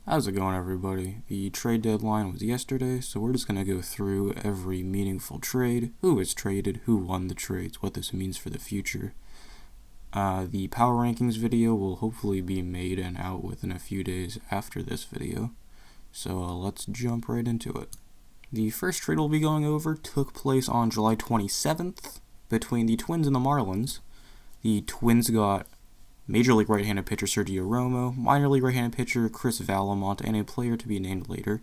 How's it going, everybody? The trade deadline was yesterday, so we're just going to go through every meaningful trade, who was traded, who won the trades, what this means for the future. The power rankings video will hopefully be made and out within a few days after this video, so let's jump right into it. The first trade we'll be going over took place on July 27th between the Twins and the Marlins. The Twins got Major League right-handed pitcher Sergio Romo, minor league right-handed pitcher Chris Valamont, and a player to be named later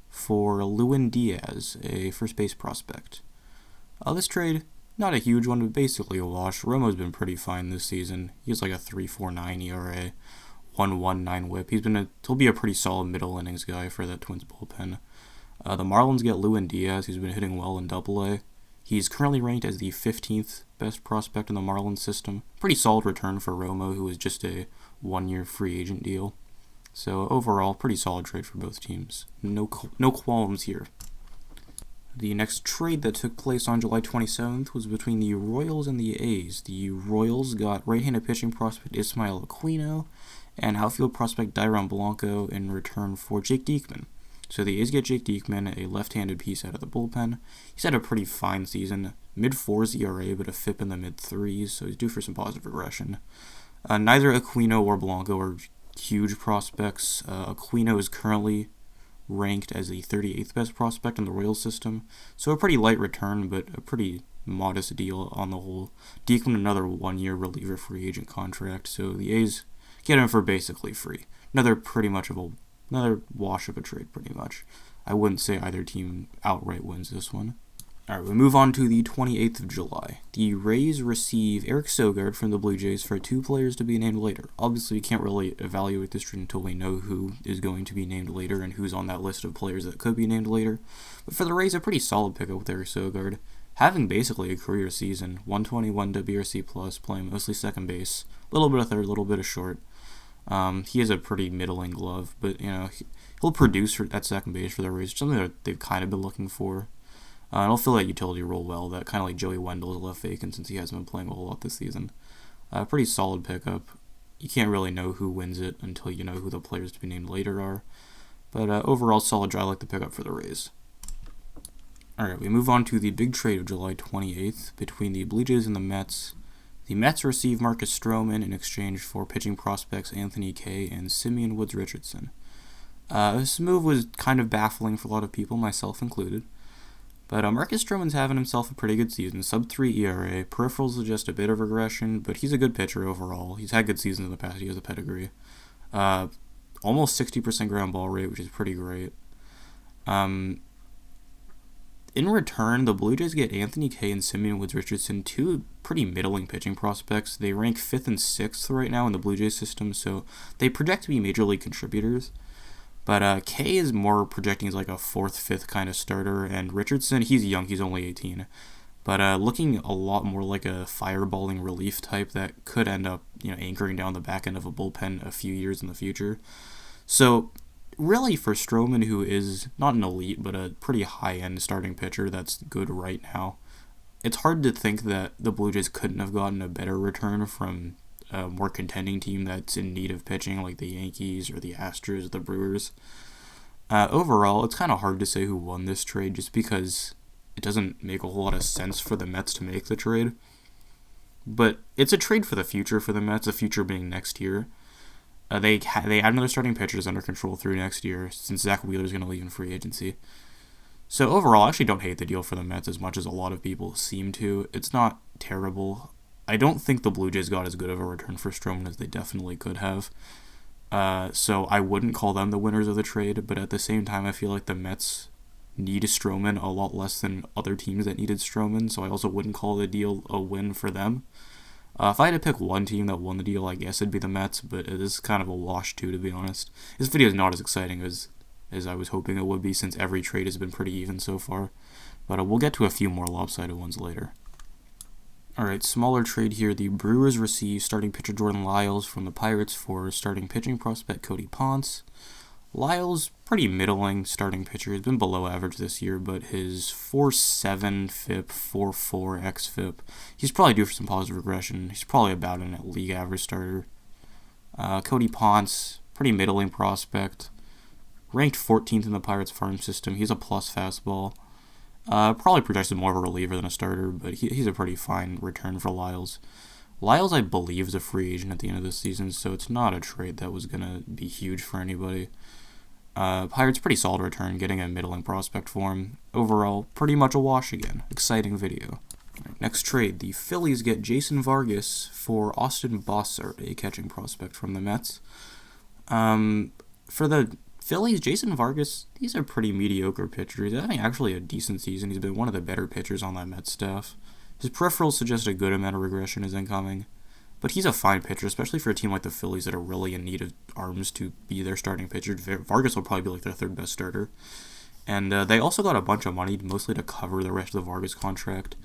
for Lewin Diaz, a first base prospect. This trade, not a huge one, but basically a wash. Romo's been pretty fine this season. He has like a 3.49 ERA, 1.19 WHIP. He'll be a pretty solid middle innings guy for the Twins bullpen. The Marlins get Lewin Diaz, who's been hitting well in Double-A. He's currently ranked as the 15th best prospect in the Marlins system. Pretty solid return for Romo, who was just a one-year free agent deal. So overall, pretty solid trade for both teams. No qualms here. The next trade that took place on July 27th was between the Royals and the A's. The Royals got right-handed pitching prospect Ismael Aquino and outfield prospect Dairon Blanco in return for Jake Diekman. So the A's get Jake Diekman, a left-handed piece out of the bullpen. He's had a pretty fine season, mid-4s ERA, but a FIP in the mid-3s, so he's due for some positive regression. Neither Aquino or Blanco are huge prospects. Aquino is currently ranked as the 38th best prospect in the Royals system, so a pretty light return, but a pretty modest deal on the whole. Diekman, another one-year reliever free agent contract, so the A's get him for basically free. Another wash of a trade, pretty much. I wouldn't say either team outright wins this one. Alright, we move on to the 28th of July. The Rays receive Eric Sogard from the Blue Jays for two players to be named later. Obviously, we can't really evaluate this trade until we know who is going to be named later and who's on that list of players that could be named later. But for the Rays, a pretty solid pickup with Eric Sogard, having basically a career season, 121 WRC+, playing mostly second base, a little bit of third, a little bit of short. He has a pretty middling glove, but he'll produce at second base for the Rays, something that they've kind of been looking for. And he'll fill that utility role well, that kind of like Joey Wendell is left vacant since he hasn't been playing a whole lot this season. Pretty solid pickup. You can't really know who wins it until you know who the players to be named later are. But overall, solid job. I like the pickup for the Rays. Alright, we move on to the big trade of July 28th between the Blue Jays and the Mets. The Mets receive Marcus Stroman in exchange for pitching prospects Anthony Kay and Simeon Woods Richardson. This move was kind of baffling for a lot of people, myself included. But Marcus Stroman's having himself a pretty good season, sub-3 ERA, peripherals are just a bit of regression, but he's a good pitcher overall. He's had good seasons in the past, he has a pedigree. Almost 60% ground ball rate, which is pretty great. In return, the Blue Jays get Anthony Kay and Simeon Woods Richardson, two pretty middling pitching prospects. They rank 5th and 6th right now in the Blue Jays system, so they project to be major league contributors. But Kay is more projecting as like a 4th, 5th kind of starter, and Richardson, he's young, he's only 18. But looking a lot more like a fireballing relief type that could end up anchoring down the back end of a bullpen a few years in the future. So really, for Stroman, who is not an elite, but a pretty high-end starting pitcher that's good right now, it's hard to think that the Blue Jays couldn't have gotten a better return from a more contending team that's in need of pitching, like the Yankees or the Astros or the Brewers. Overall, it's kind of hard to say who won this trade just because it doesn't make a whole lot of sense for the Mets to make the trade. But it's a trade for the future for the Mets, the future being next year. They had another starting pitcher that's under control through next year since Zach Wheeler's going to leave in free agency. So overall, I actually don't hate the deal for the Mets as much as a lot of people seem to. It's not terrible. I don't think the Blue Jays got as good of a return for Stroman as they definitely could have. So I wouldn't call them the winners of the trade, but at the same time, I feel like the Mets need Stroman a lot less than other teams that needed Stroman, so I also wouldn't call the deal a win for them. If I had to pick one team that won the deal, I guess it'd be the Mets, but it is kind of a wash too, to be honest. This video is not as exciting as I was hoping it would be, since every trade has been pretty even so far. But we'll get to a few more lopsided ones later. Alright, smaller trade here. The Brewers receive starting pitcher Jordan Lyles from the Pirates for starting pitching prospect Cody Ponce. Lyles, pretty middling starting pitcher. He's been below average this year, but his 4.7 FIP, 4.4 xFIP, he's probably due for some positive regression. He's probably about a league average starter. Cody Ponce, pretty middling prospect. Ranked 14th in the Pirates farm system. He's a plus fastball. Probably projected more of a reliever than a starter, but he's a pretty fine return for Lyles. Lyles, I believe, is a free agent at the end of this season, so it's not a trade that was going to be huge for anybody. Pirates, pretty solid return, getting a middling prospect for him. Overall, pretty much a wash again. Exciting video. Right, next trade, the Phillies get Jason Vargas for Austin Bossert, a catching prospect from the Mets. For the Phillies, Jason Vargas, he's a pretty mediocre pitcher. He's having actually a decent season. He's been one of the better pitchers on that Mets staff. His peripherals suggest a good amount of regression is incoming. But he's a fine pitcher, especially for a team like the Phillies that are really in need of arms to be their starting pitcher. Vargas will probably be like their third best starter. And they also got a bunch of money, mostly to cover the rest of the Vargas contract.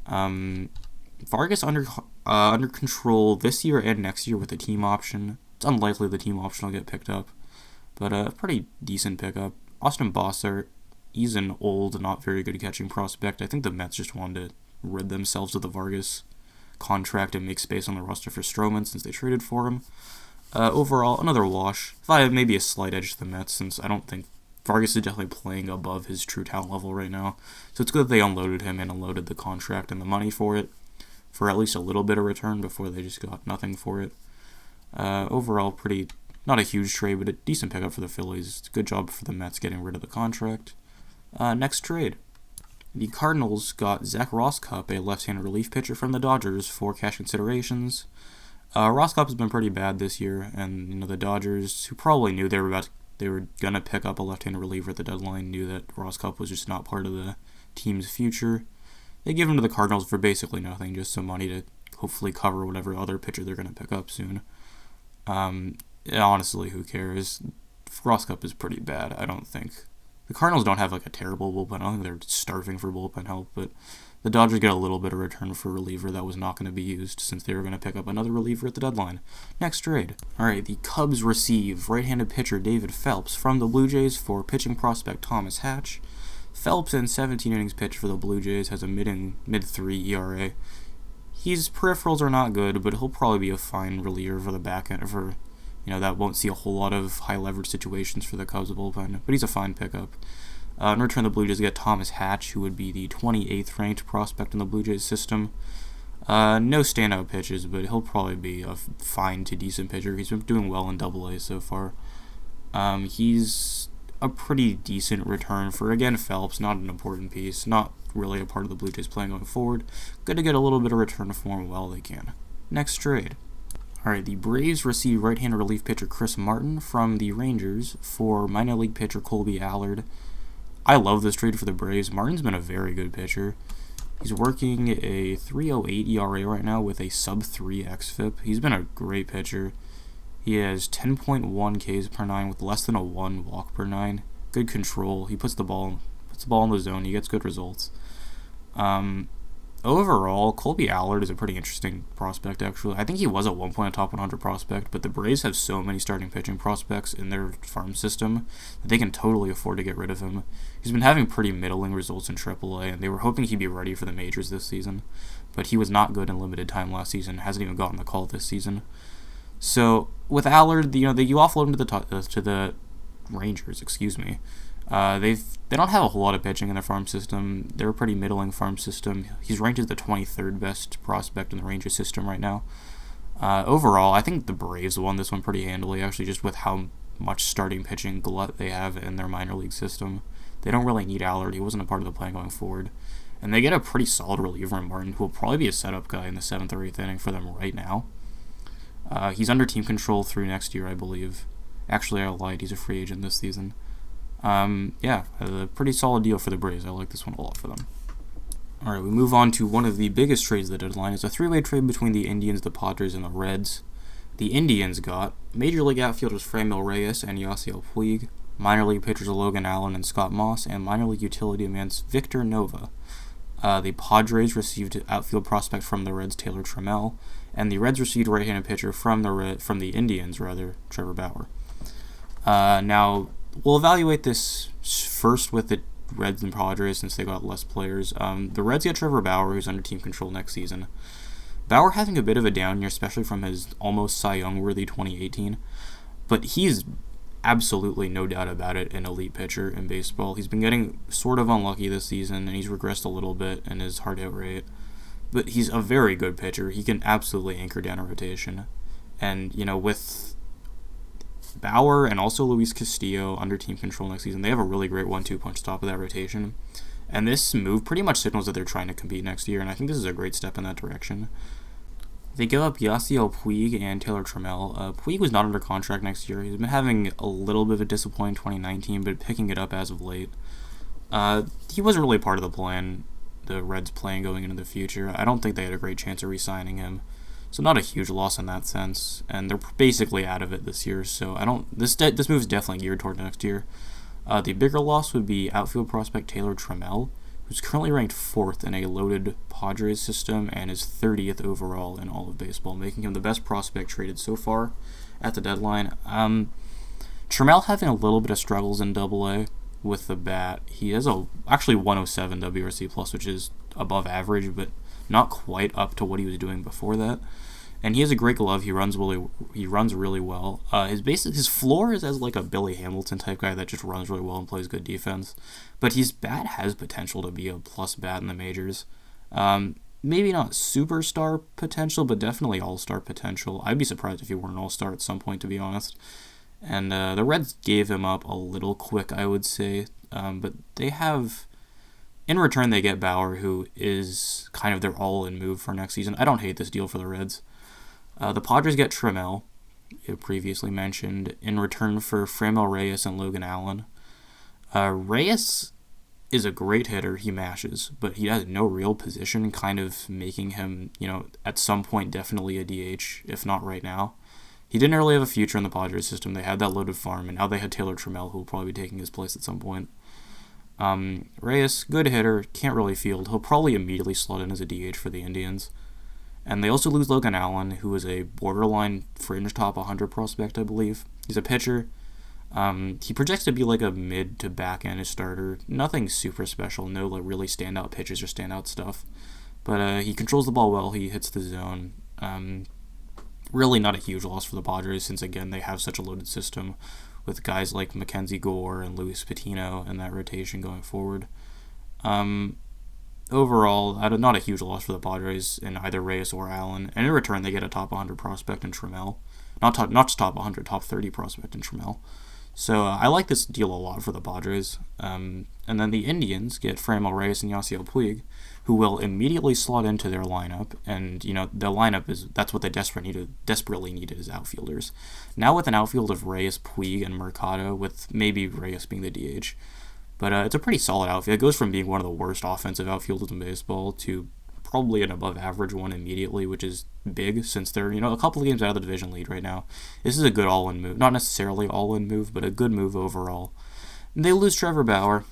Vargas under control this year and next year with the team option. It's unlikely the team option will get picked up, but a pretty decent pickup. Austin Bossert, he's an old, not very good catching prospect. I think the Mets just wanted to rid themselves of the Vargas contract and make space on the roster for Stroman since they traded for him. Overall, another wash. Maybe a slight edge to the Mets, since I don't think Vargas is definitely playing above his true talent level right now. So it's good that they unloaded him and unloaded the contract and the money for it, for at least a little bit of return before they just got nothing for it. Overall, not a huge trade, but a decent pickup for the Phillies. It's a good job for the Mets getting rid of the contract. Next trade. The Cardinals got Zach Rosscup, a left-handed relief pitcher from the Dodgers, for cash considerations. Rosscup has been pretty bad this year, and the Dodgers, who probably knew they were gonna pick up a left-handed reliever at the deadline, knew that Rosscup was just not part of the team's future. They give him to the Cardinals for basically nothing, just some money to hopefully cover whatever other pitcher they're gonna pick up soon. Honestly, who cares? Rosscup is pretty bad, I don't think. The Cardinals don't have a terrible bullpen. I don't think they're starving for bullpen help, but the Dodgers get a little bit of return for a reliever that was not going to be used since they were going to pick up another reliever at the deadline. Next trade. Alright, the Cubs receive right-handed pitcher David Phelps from the Blue Jays for pitching prospect Thomas Hatch. Phelps, in 17 innings pitched for the Blue Jays, has a mid-3 ERA. His peripherals are not good, but he'll probably be a fine reliever for the back end, that won't see a whole lot of high-leverage situations for the Cubs bullpen, but he's a fine pickup. In return, the Blue Jays get Thomas Hatch, who would be the 28th ranked prospect in the Blue Jays system. No standout pitches, but he'll probably be a fine to decent pitcher. He's been doing well in Double-A so far. He's a pretty decent return for, again, Phelps, not an important piece, not really a part of the Blue Jays plan going forward. Good to get a little bit of return for him while they can. Next trade. Alright, the Braves receive right-handed relief pitcher Chris Martin from the Rangers for minor league pitcher Colby Allard. I love this trade for the Braves. Martin's been a very good pitcher. He's working a 3.08 ERA right now with a sub-3 xFIP. He's been a great pitcher. He has 10.1 Ks per 9 with less than a 1 walk per 9. Good control. He puts the ball in the zone. He gets good results. Overall, Colby Allard is a pretty interesting prospect, actually. I think he was at one point a top 100 prospect, but the Braves have so many starting pitching prospects in their farm system that they can totally afford to get rid of him. He's been having pretty middling results in AAA, and they were hoping he'd be ready for the majors this season, but he was not good in limited time last season, hasn't even gotten the call this season. So, with Allard, you offload him to the Rangers, They don't have a whole lot of pitching in their farm system. They're a pretty middling farm system. He's ranked as the 23rd best prospect in the Rangers system right now. Overall, I think the Braves won this one pretty handily, actually, just with how much starting pitching glut they have in their minor league system. They don't really need Allard. He wasn't a part of the plan going forward. And they get a pretty solid reliever in Martin, who will probably be a setup guy in the 7th or 8th inning for them right now. He's under team control through next year, I believe. Actually, I lied. He's a free agent this season. A pretty solid deal for the Braves. I like this one a lot for them. Alright, we move on to one of the biggest trades of the deadline. It's a three-way trade between the Indians, the Padres, and the Reds. The Indians got Major League outfielders Franmil Reyes and Yasiel Puig, minor league pitchers Logan Allen and Scott Moss, and minor league utility man Victor Nova. The Padres received outfield prospect from the Reds, Taylor Trammell, and the Reds received right-handed pitcher from the Indians, Trevor Bauer. Now, we'll evaluate this first with the Reds and Padres since they got less players. The Reds get Trevor Bauer, who's under team control next season. Bauer having a bit of a down year, especially from his almost Cy Young-worthy 2018, but he's absolutely no doubt about it, an elite pitcher in baseball. He's been getting sort of unlucky this season, and he's regressed a little bit in his hard hit rate. But he's a very good pitcher. He can absolutely anchor down a rotation. And, with Bauer and also Luis Castillo under team control next season, they have a really great 1-2 punch top of that rotation. And this move pretty much signals that they're trying to compete next year, and I think this is a great step in that direction. They give up Yasiel Puig and Taylor Trammell. Puig was not under contract next year. He's been having a little bit of a disappointing 2019, but picking it up as of late. He wasn't really part of the plan, the Reds' plan going into the future. I don't think they had a great chance of re-signing him. So not a huge loss in that sense, and they're basically out of it this year. So this move is definitely geared toward next year. The bigger loss would be outfield prospect Taylor Trammell, who's currently ranked 4th in a loaded Padres system and is 30th overall in all of baseball, making him the best prospect traded so far at the deadline. Trammell having a little bit of struggles in Double-A with the bat. He has actually 107 WRC plus, which is above average, but not quite up to what he was doing before that. And he has a great glove. He runs really well. His floor is as like a Billy Hamilton type guy that just runs really well and plays good defense. But his bat has potential to be a plus bat in the majors. Maybe not superstar potential, but definitely all-star potential. I'd be surprised if he weren't an all-star at some point, to be honest. And the Reds gave him up a little quick, I would say. But they have... In return, they get Bauer, who is kind of their all-in move for next season. I don't hate this deal for the Reds. The Padres get Trammell, you previously mentioned, in return for Franmil Reyes and Logan Allen. Reyes is a great hitter. He mashes, but he has no real position, kind of making him, at some point definitely a DH, if not right now. He didn't really have a future in the Padres system. They had that loaded farm, and now they had Taylor Trammell, who will probably be taking his place at some point. Reyes, good hitter, can't really field. He'll probably immediately slot in as a DH for the Indians. And they also lose Logan Allen, who is a borderline fringe top 100 prospect, I believe. He's a pitcher. He projects to be like a mid to back end starter. Nothing super special, no like really standout pitches or standout stuff. But he controls the ball well, he hits the zone. Really not a huge loss for the Padres, since again they have such a loaded system with guys like Mackenzie Gore and Luis Patino in that rotation going forward. Overall, not a huge loss for the Padres in either Reyes or Allen, and in return they get a top 100 prospect in Trammell. Not just top 100, top 30 prospect in Trammell. So I like this deal a lot for the Padres. And then the Indians get Franmil Reyes and Yasiel Puig, who will immediately slot into their lineup. And, the lineup that's what they desperately needed as outfielders. Now with an outfield of Reyes, Puig, and Mercado, with maybe Reyes being the DH. But it's a pretty solid outfield. It goes from being one of the worst offensive outfielders in baseball to probably an above average one immediately, which is big since they're, a couple of games out of the division lead right now. This is a good all-in move. Not necessarily all-in move, but a good move overall. They lose Trevor Bauer.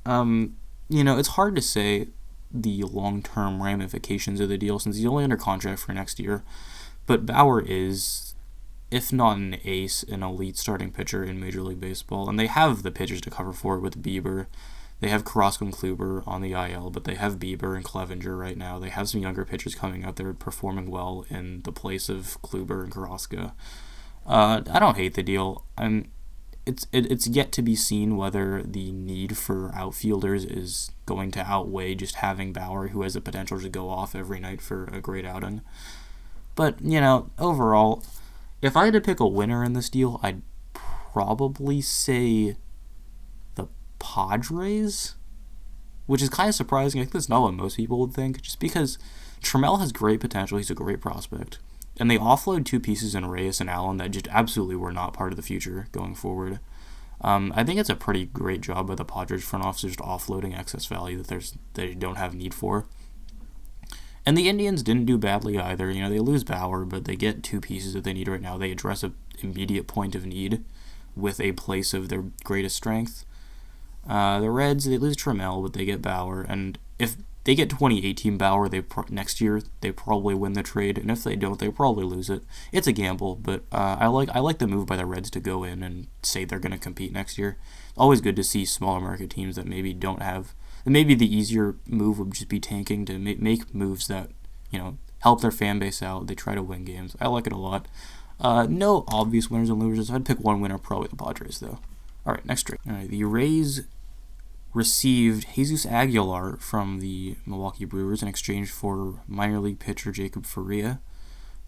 It's hard to say the long-term ramifications of the deal since he's only under contract for next year. But Bauer is, if not an ace, an elite starting pitcher in Major League Baseball. And they have the pitchers to cover for it with Bieber. They have Carrasco and Kluber on the IL, but they have Bieber and Clevenger right now. They have some younger pitchers coming out there performing well in the place of Kluber and Carrasco. I don't hate the deal. It's yet to be seen whether the need for outfielders is going to outweigh just having Bauer, who has the potential to go off every night for a great outing. But, overall, if I had to pick a winner in this deal, I'd probably say the Padres, which is kind of surprising. I think that's not what most people would think, just because Trammell has great potential. He's a great prospect. And they offload two pieces in Reyes and Allen that just absolutely were not part of the future going forward. I think it's a pretty great job by the Padres front office just offloading excess value that they don't have need for. And the Indians didn't do badly either. They lose Bauer, but they get two pieces that they need right now. They address an immediate point of need with a place of their greatest strength. The Reds, they lose Trammell, but they get Bauer. And if they get 2018 Bauer next year, they probably win the trade. And if they don't, they probably lose it. It's a gamble, but I like the move by the Reds to go in and say they're going to compete next year. It's always good to see smaller market teams that maybe don't have... Maybe the easier move would just be tanking to make moves that, help their fan base out. They try to win games. I like it a lot. No obvious winners and losers. I'd pick one winner, probably the Padres, though. All right, next trade. All right, the Rays received Jesus Aguilar from the Milwaukee Brewers in exchange for minor league pitcher Jacob Faria.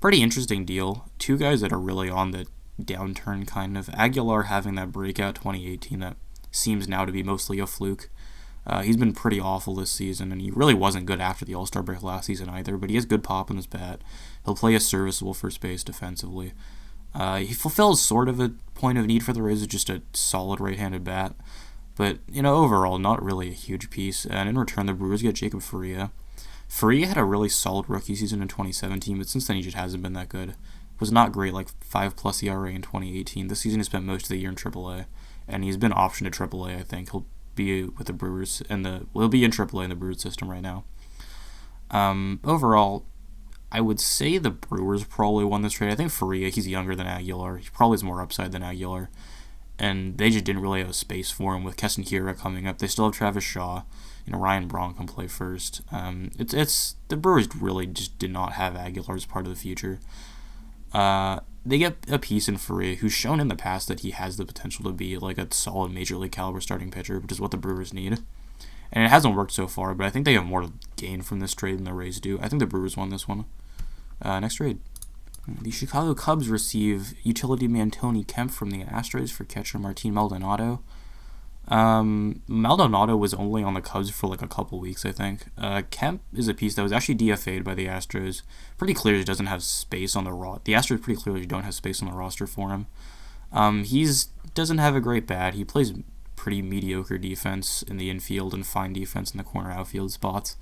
Pretty interesting deal. Two guys that are really on the downturn, kind of. Aguilar having that breakout 2018 that seems now to be mostly a fluke. He's been pretty awful this season, and he really wasn't good after the All-Star break last season either, but he has good pop in his bat. He'll play a serviceable first base defensively. He fulfills sort of a point of need for the Rays with just a solid right-handed bat, but, overall, not really a huge piece. And in return, the Brewers get Jacob Faria. Faria had a really solid rookie season in 2017, but since then he just hasn't been that good. Was not great, like 5+ ERA in 2018. This season he spent most of the year in AAA, and he's been optioned to AAA, I think. He'll be with the Brewers, he'll be in AAA in the Brewers system right now. Overall, I would say the Brewers probably won this trade. I think Faria, he's younger than Aguilar. He probably has more upside than Aguilar. And they just didn't really have a space for him with Keston Hiura coming up. They still have Travis Shaw. Ryan Braun can play first. It's the Brewers really just did not have Aguilar as part of the future. They get a piece in Faria, who's shown in the past that he has the potential to be like a solid major league caliber starting pitcher, which is what the Brewers need. And it hasn't worked so far, but I think they have more to gain from this trade than the Rays do. I think the Brewers won this one. Next trade. The Chicago Cubs receive utility man Tony Kemp from the Astros for catcher Martin Maldonado. Maldonado was only on the Cubs for like a couple weeks, I think. Kemp is a piece that was actually DFA'd by the Astros. Pretty clearly doesn't have space on the roster. The Astros pretty clearly don't have space on the roster for him. Doesn't have a great bat. He plays pretty mediocre defense in the infield and fine defense in the corner outfield spots.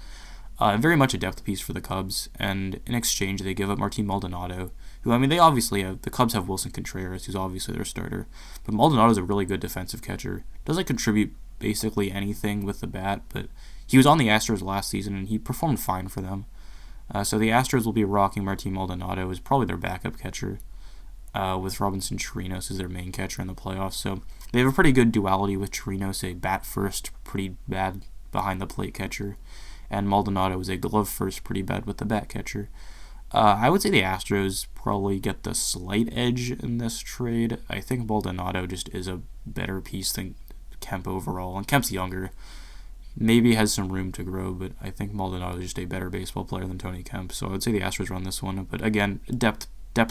Very much a depth piece for the Cubs, and in exchange they give up Martin Maldonado, who, they obviously have, the Cubs have Wilson Contreras, who's obviously their starter, but Maldonado's a really good defensive catcher. Doesn't contribute basically anything with the bat, but he was on the Astros last season, and he performed fine for them. So the Astros will be rocking Martin Maldonado as probably their backup catcher, with Robinson Chirinos as their main catcher in the playoffs. So they have a pretty good duality with Chirinos, a bat-first, pretty bad behind-the-plate catcher, and Maldonado is a glove-first, pretty bad with the bat catcher. I would say the Astros probably get the slight edge in this trade. I think Maldonado just is a better piece than Kemp overall, and Kemp's younger. Maybe has some room to grow, but I think Maldonado is just a better baseball player than Tony Kemp, so I would say the Astros run this one. But again, depth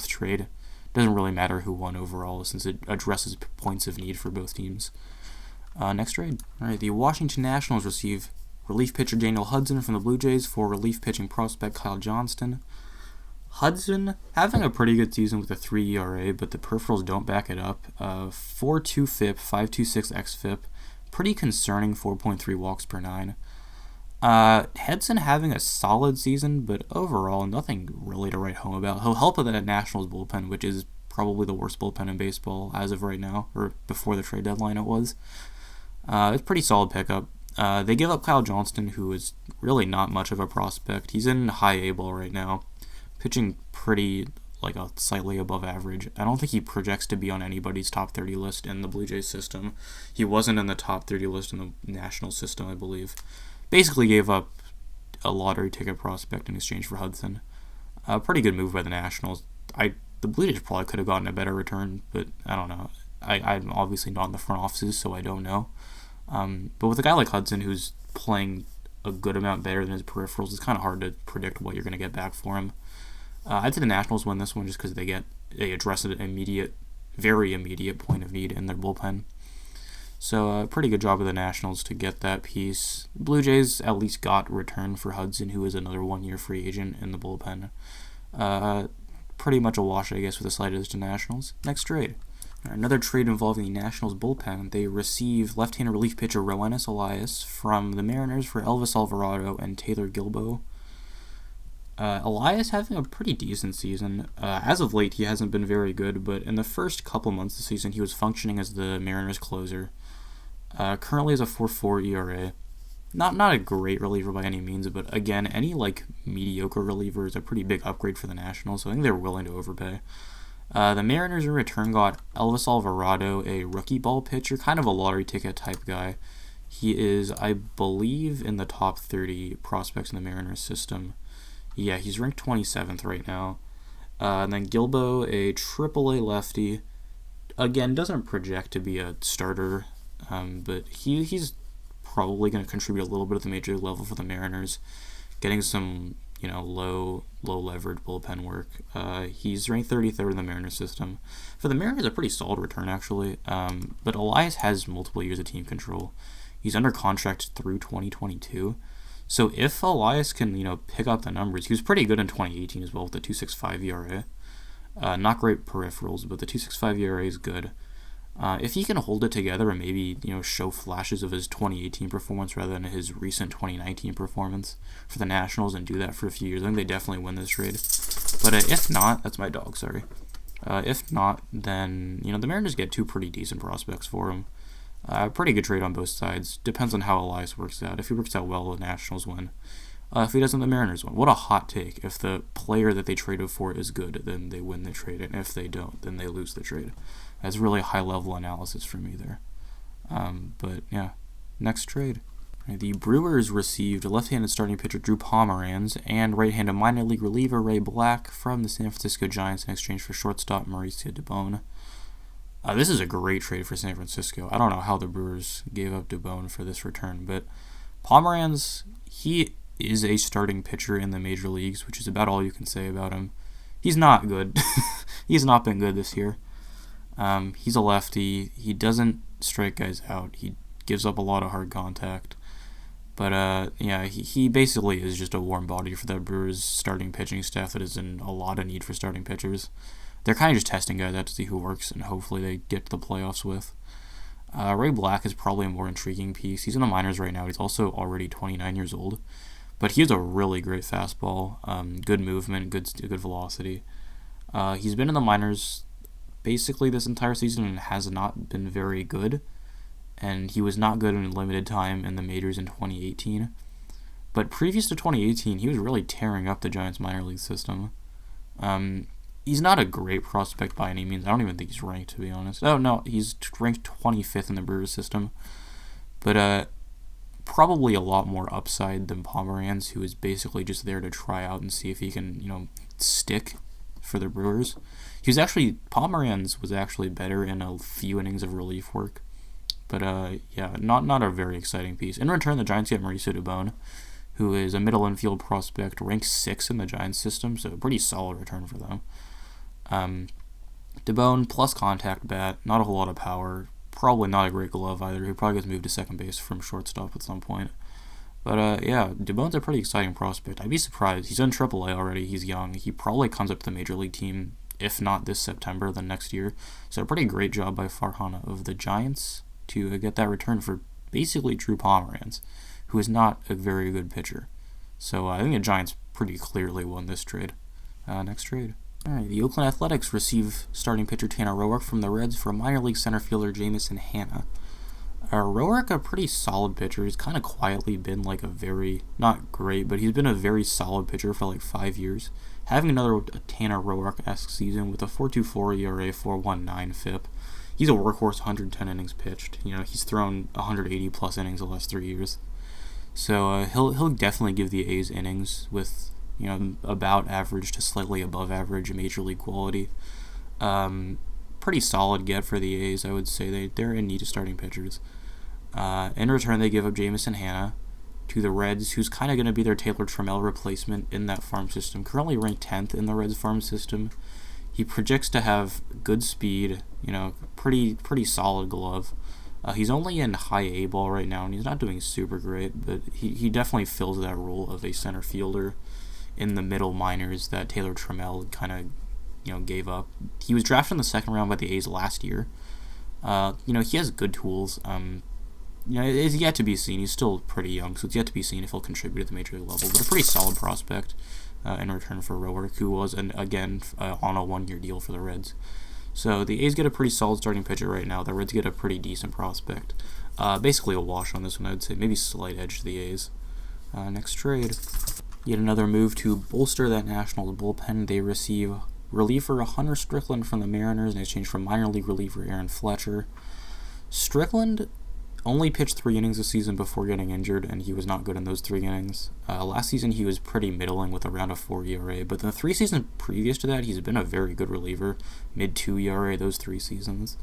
trade. Doesn't really matter who won overall, since it addresses points of need for both teams. Next trade. All right, the Washington Nationals receive relief pitcher Daniel Hudson from the Blue Jays for relief pitching prospect Kyle Johnston. Hudson having a pretty good season with a 3 ERA, but the peripherals don't back it up. 4.2 FIP, 5.26 xFIP, pretty concerning 4.3 walks per 9. Hudson having a solid season, but overall nothing really to write home about. He'll help with that Nationals bullpen, which is probably the worst bullpen in baseball as of right now, or before the trade deadline it was. It's a pretty solid pickup. They give up Kyle Johnston, who is really not much of a prospect. He's in high A ball right now, pitching pretty, like, a slightly above average. I don't think he projects to be on anybody's top 30 list in the Blue Jays system. He wasn't in the top 30 list in the National system, I believe. Basically gave up a lottery ticket prospect in exchange for Hudson. A pretty good move by the Nationals. The Blue Jays probably could have gotten a better return, but I don't know. I'm obviously not in the front offices, so I don't know. But with a guy like Hudson, who's playing a good amount better than his peripherals, it's kind of hard to predict what you're going to get back for him. I'd say the Nationals win this one just because they address an very immediate point of need in their bullpen. So pretty good job of the Nationals to get that piece. Blue Jays at least got return for Hudson, who is another 1-year free agent in the bullpen. Pretty much a wash, I guess, with a slight edge to Nationals. Next trade. Another trade involving the Nationals bullpen. They receive left-handed relief pitcher Roenis Elias from the Mariners for Elvis Alvarado and Taylor Gilbo. Elias having a pretty decent season. As of late, he hasn't been very good, but in the first couple months of the season, he was functioning as the Mariners closer. Currently has a 4.4 ERA. Not a great reliever by any means, but again, any mediocre reliever is a pretty big upgrade for the Nationals, so I think they're willing to overpay. The Mariners in return got Elvis Alvarado, a rookie ball pitcher, kind of a lottery ticket type guy. He is, I believe, in the top 30 prospects in the Mariners system. Yeah, he's ranked 27th right now. And then Gilbo, a AAA lefty. Again, doesn't project to be a starter, but he's probably going to contribute a little bit at the major league level for the Mariners, getting some low leverage bullpen work. He's ranked 33rd in the Mariners system. For the Mariners, a pretty solid return actually. But Elias has multiple years of team control. He's under contract through 2022. So if Elias can pick up the numbers, he was pretty good in 2018 as well with the 2.65 ERA. Not great peripherals, but the 2.65 ERA is good. If he can hold it together and maybe show flashes of his 2018 performance rather than his recent 2019 performance for the Nationals and do that for a few years, I think they definitely win this trade. But if not, that's my dog. Sorry. If not, then the Mariners get two pretty decent prospects for him. Pretty good trade on both sides. Depends on how Elias works out. If he works out well, the Nationals win. If he doesn't, the Mariners win. What a hot take. If the player that they traded for is good, then they win the trade. And if they don't, then they lose the trade. That's really a high-level analysis for me there. But, yeah. Next trade. The Brewers received left-handed starting pitcher Drew Pomeranz and right-handed minor league reliever Ray Black from the San Francisco Giants in exchange for shortstop Mauricio Dubon. This is a great trade for San Francisco. I don't know how the Brewers gave up Dubon for this return, but Pomeranz, he is a starting pitcher in the major leagues, which is about all you can say about him. He's not good. He's not been good this year. He's a lefty. He doesn't strike guys out. He gives up a lot of hard contact. But, he basically is just a warm body for that Brewers starting pitching staff that is in a lot of need for starting pitchers. They're kind of just testing guys out to see who works, and hopefully they get to the playoffs with. Ray Black is probably a more intriguing piece. He's in the minors right now. He's also already 29 years old. But he has a really great fastball, good movement, good velocity. He's been in the minors basically this entire season and has not been very good. And he was not good in limited time in the majors in 2018. But previous to 2018, he was really tearing up the Giants minor league system. He's not a great prospect by any means. I don't even think he's ranked, to be honest. Oh, no, he's ranked 25th in the Brewers system. But probably a lot more upside than Pomeranz, who is basically just there to try out and see if he can, stick for the Brewers. Pomeranz was actually better in a few innings of relief work. But, not a very exciting piece. In return, the Giants get Mauricio Dubon, who is a middle infield prospect, ranked 6th in the Giants system, so a pretty solid return for them. Dubon plus contact bat, not a whole lot of power, probably not a great glove either. He probably gets moved to second base from shortstop at some point. But, Dubon's a pretty exciting prospect. I'd be surprised. He's in AAA already. He's young. He probably comes up to the major league team, if not this September, then next year. So a pretty great job by Farhana of the Giants to get that return for basically Drew Pomeranz, who is not a very good pitcher. So I think the Giants pretty clearly won this trade. Next trade. All right, the Oakland Athletics receive starting pitcher Tanner Roark from the Reds for minor league center fielder Jamison Hanna. Roark, a pretty solid pitcher. He's kind of quietly been like a very, not great, but he's been a very solid pitcher for like 5 years. Having another Tanner Roark-esque season with a 4.24 ERA, 4.19 FIP. He's a workhorse, 110 innings pitched. He's thrown 180 plus innings the last 3 years. So he'll definitely give the A's innings with about average to slightly above average major league quality. Pretty solid get for the A's, I would say. They're in need of starting pitchers. In return, they give up Jamison Hanna to the Reds, who's kind of going to be their Taylor Trammell replacement in that farm system. Currently ranked 10th in the Reds farm system. He projects to have good speed, pretty solid glove. He's only in high A ball right now, and he's not doing super great, but he definitely fills that role of a center fielder in the middle minors that Taylor Trammell kind of, gave up. He was drafted in the second round by the A's last year. He has good tools. It's yet to be seen. He's still pretty young, so it's yet to be seen if he'll contribute at the major league level, but a pretty solid prospect in return for Roark, who was, on a 1-year deal for the Reds. So the A's get a pretty solid starting pitcher right now. The Reds get a pretty decent prospect. Basically a wash on this one, I would say. Maybe slight edge to the A's. Next trade. Yet another move to bolster that Nationals bullpen. They receive reliever Hunter Strickland from the Mariners in exchange for minor league reliever Aaron Fletcher. Strickland, only pitched 3 innings this season before getting injured, and he was not good in those 3 innings. Last season, he was pretty middling with around a 4 ERA, but the 3 seasons previous to that, he's been a very good reliever, mid-2 ERA those 3 seasons.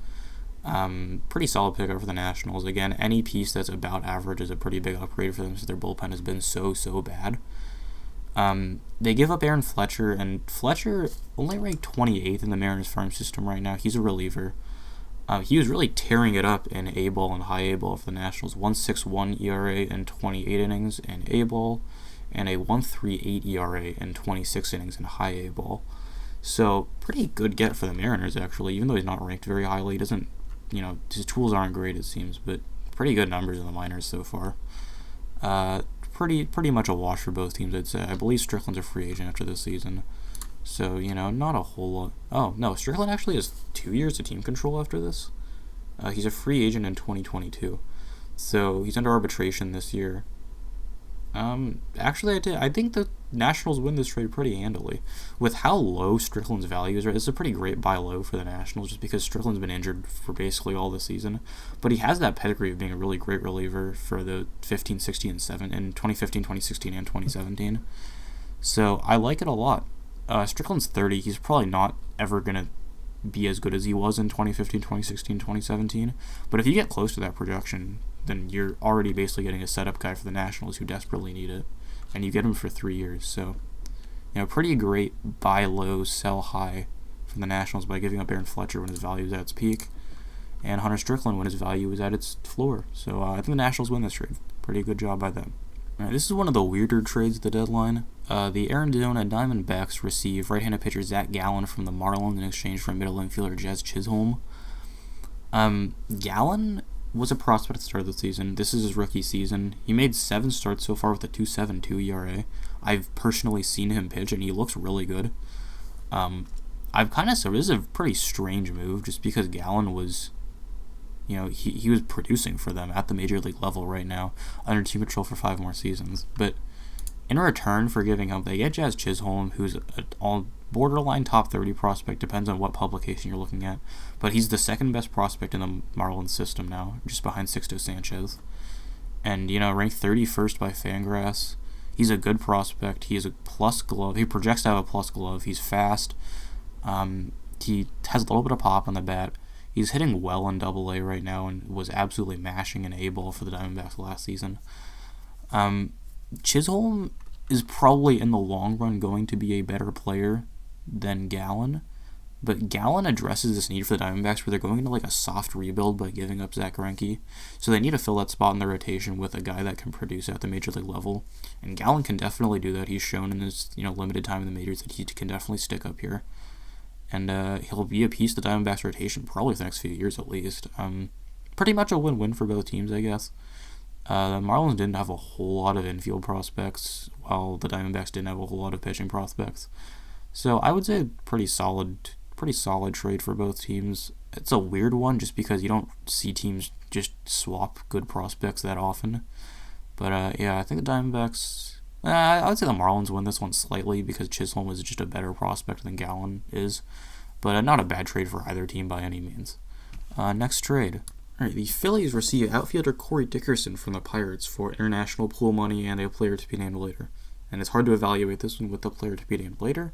Pretty solid pickup for the Nationals. Again, any piece that's about average is a pretty big upgrade for them, since their bullpen has been so bad. They give up Aaron Fletcher, and Fletcher only ranked 28th in the Mariners farm system right now. He's a reliever. He was really tearing it up in A-ball and high A-ball for the Nationals. 1.61 ERA in 28 innings in A-ball, and a 1.38 ERA in 26 innings in high A-ball. So, pretty good get for the Mariners, actually. Even though he's not ranked very highly, he doesn't, his tools aren't great, it seems, but pretty good numbers in the minors so far. Pretty much a wash for both teams, I'd say. I believe Strickland's a free agent after this season. So, not a whole lot. Oh, no, Strickland actually has 2 years of team control after this. He's a free agent in 2022. So, he's under arbitration this year. Actually, I think the Nationals win this trade pretty handily. With how low Strickland's value is, right, it's a pretty great buy low for the Nationals, just because Strickland's been injured for basically all the season. But he has that pedigree of being a really great reliever for the 15, 16, and 7 in 2015, 2016, and 2017. So, I like it a lot. Strickland's 30. He's probably not ever going to be as good as he was in 2015, 2016, 2017. But if you get close to that projection, then you're already basically getting a setup guy for the Nationals who desperately need it. And you get him for 3 years. So, pretty great buy low, sell high for the Nationals by giving up Aaron Fletcher when his value is at its peak, and Hunter Strickland when his value is at its floor. So I think the Nationals win this trade. Pretty good job by them. Alright, this is one of the weirder trades at the deadline. The Arizona Diamondbacks receive right-handed pitcher Zach Gallen from the Marlins in exchange for middle infielder Jazz Chisholm. Gallen was a prospect at the start of the season. This is his rookie season. He made 7 starts so far with a 2.72 ERA. I've personally seen him pitch, and he looks really good. This is a pretty strange move, just because Gallen was, he was producing for them at the major league level right now, under team control for 5 more seasons. But in return for giving up, they get Jazz Chisholm, who's all borderline top 30 prospect, depends on what publication you're looking at, but he's the second best prospect in the Marlins system now, just behind Sixto Sanchez, and ranked 31st by Fangraphs. He's a good prospect. He is a plus glove. He projects to have a plus glove. He's fast. He has a little bit of pop on the bat. He's hitting well in AA right now, and was absolutely mashing in A-ball for the Diamondbacks last season. Chisholm is probably in the long run going to be a better player than Gallen, but Gallen addresses this need for the Diamondbacks where they're going into a soft rebuild by giving up Zach Greinke, so they need to fill that spot in the rotation with a guy that can produce at the major league level, and Gallen can definitely do that. He's shown in his limited time in the majors that he can definitely stick up here, and he'll be a piece of the Diamondbacks rotation probably for the next few years at least. Pretty much a win-win for both teams, I guess. The Marlins didn't have a whole lot of infield prospects, while the Diamondbacks didn't have a whole lot of pitching prospects. So I would say pretty solid trade for both teams. It's a weird one just because you don't see teams just swap good prospects that often. But I think the Diamondbacks, I would say the Marlins win this one slightly because Chisholm is just a better prospect than Gallen is. But not a bad trade for either team by any means. Next trade. Alright, the Phillies receive outfielder Corey Dickerson from the Pirates for international pool money and a player to be named later. And it's hard to evaluate this one with the player to be named later.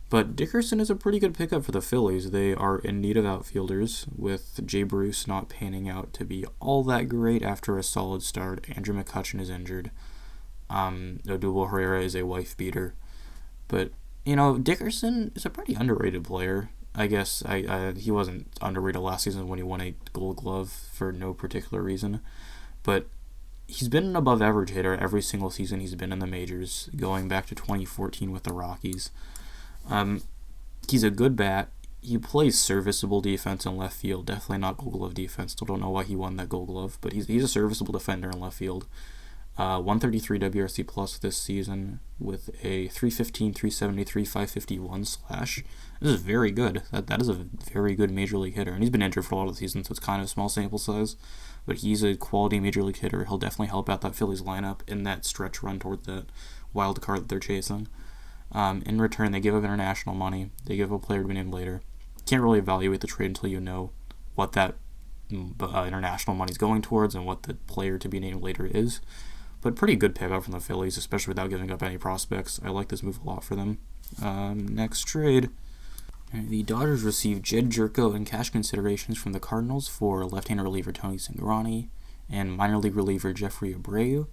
But Dickerson is a pretty good pickup for the Phillies. They are in need of outfielders, with Jay Bruce not panning out to be all that great after a solid start. Andrew McCutchen is injured. Odubel Herrera is a wife beater. But, Dickerson is a pretty underrated player. I guess he wasn't underrated last season when he won a Gold Glove for no particular reason. But he's been an above average hitter every single season he's been in the majors, going back to 2014 with the Rockies. He's a good bat. He plays serviceable defense in left field. Definitely not Gold Glove defense. Still don't know why he won that Gold Glove, but he's a serviceable defender in left field. 133 WRC plus this season with a 315, 373, 551 slash. This is very good. That is a very good major league hitter, and he's been injured for a lot of the season, so it's kind of a small sample size. But he's a quality major league hitter. He'll definitely help out that Phillies lineup in that stretch run toward that wild card that they're chasing. In return, they give up international money. They give up a player to be named later. Can't really evaluate the trade until you know what that international money's going towards and what the player to be named later is. But pretty good pickup from the Phillies, especially without giving up any prospects. I like this move a lot for them. Next trade. The Dodgers received Jed Jerko and cash considerations from the Cardinals for left-handed reliever Tony Cingrani and minor league reliever Jeffrey Abreu.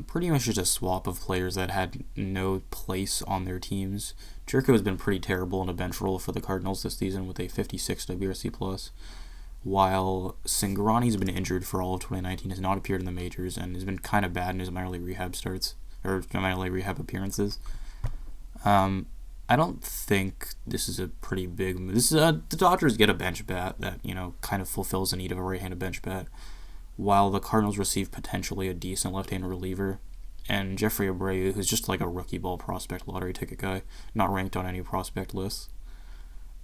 Pretty much just a swap of players that had no place on their teams. Jerko has been pretty terrible in a bench role for the Cardinals this season with a 56 WRC+, while Cingrani's been injured for all of 2019, has not appeared in the majors, and has been kind of bad in his minor league rehab appearances. I don't think this is a pretty big move. The Dodgers get a bench bat that, kind of fulfills the need of a right-handed bench bat, while the Cardinals receive potentially a decent left-handed reliever, and Jeffrey Abreu, who's just like a rookie ball prospect lottery ticket guy, not ranked on any prospect lists.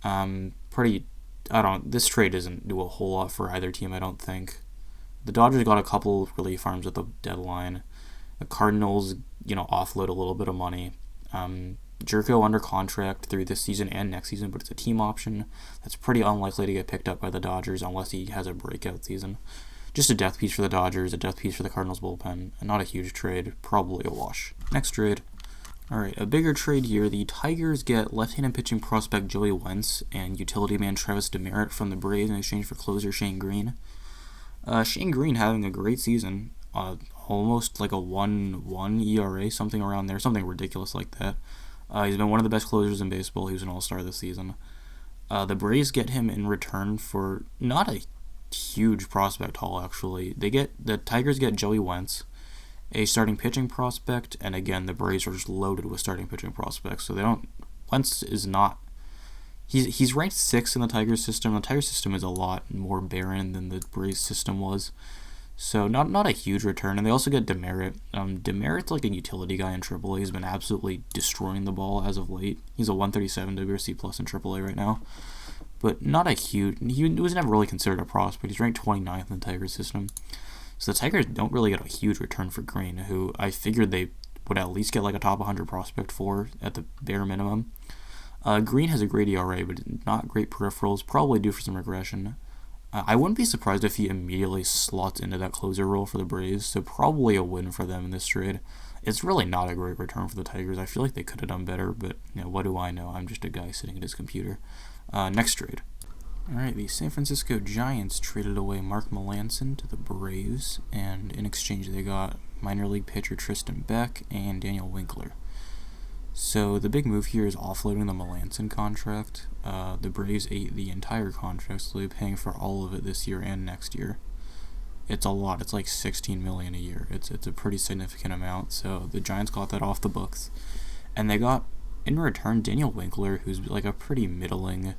This trade doesn't do a whole lot for either team, I don't think. The Dodgers got a couple of relief arms at the deadline. The Cardinals, offload a little bit of money. Jerko under contract through this season and next season, but it's a team option. That's pretty unlikely to get picked up by the Dodgers unless he has a breakout season. Just a death piece for the Dodgers, a death piece for the Cardinals bullpen, and not a huge trade, probably a wash. Next trade. Alright, a bigger trade here. The Tigers get left-handed pitching prospect Joey Wentz and utility man Travis Demeritte from the Braves in exchange for closer Shane Green. Shane Green having a great season, almost like a 1.1 ERA, something around there, something ridiculous like that. He's been one of the best closers in baseball. He was an all-star this season. The Braves get him in return for not a huge prospect haul, actually. The Tigers get Joey Wentz, a starting pitching prospect, and again, the Braves are just loaded with starting pitching prospects, so Wentz is not, he's ranked 6th in the Tigers system. The Tigers system is a lot more barren than the Braves system was, so not a huge return. And they also get Demeritte. Demeritte's like a utility guy in AAA. He's been absolutely destroying the ball as of late. He's a 137 WRC+ in AAA right now, but not a huge, he was never really considered a prospect. He's ranked 29th in the Tigers system. So the Tigers don't really get a huge return for Green, who I figured they would at least get like a top 100 prospect for at the bare minimum. Green has a great ERA, but not great peripherals, probably due for some regression. I wouldn't be surprised if he immediately slots into that closer role for the Braves, so probably a win for them in this trade. It's really not a great return for the Tigers. I feel like they could have done better, but what do I know? I'm just a guy sitting at his computer. Next trade. Alright, the San Francisco Giants traded away Mark Melancon to the Braves, and in exchange they got minor league pitcher Tristan Beck and Daniel Winkler. So the big move here is offloading the Melancon contract. The Braves ate the entire contract, so they're paying for all of it this year and next year. It's a lot. It's like $16 million a year. It's a pretty significant amount, so the Giants got that off the books. And they got, in return, Daniel Winkler, who's like a pretty middling,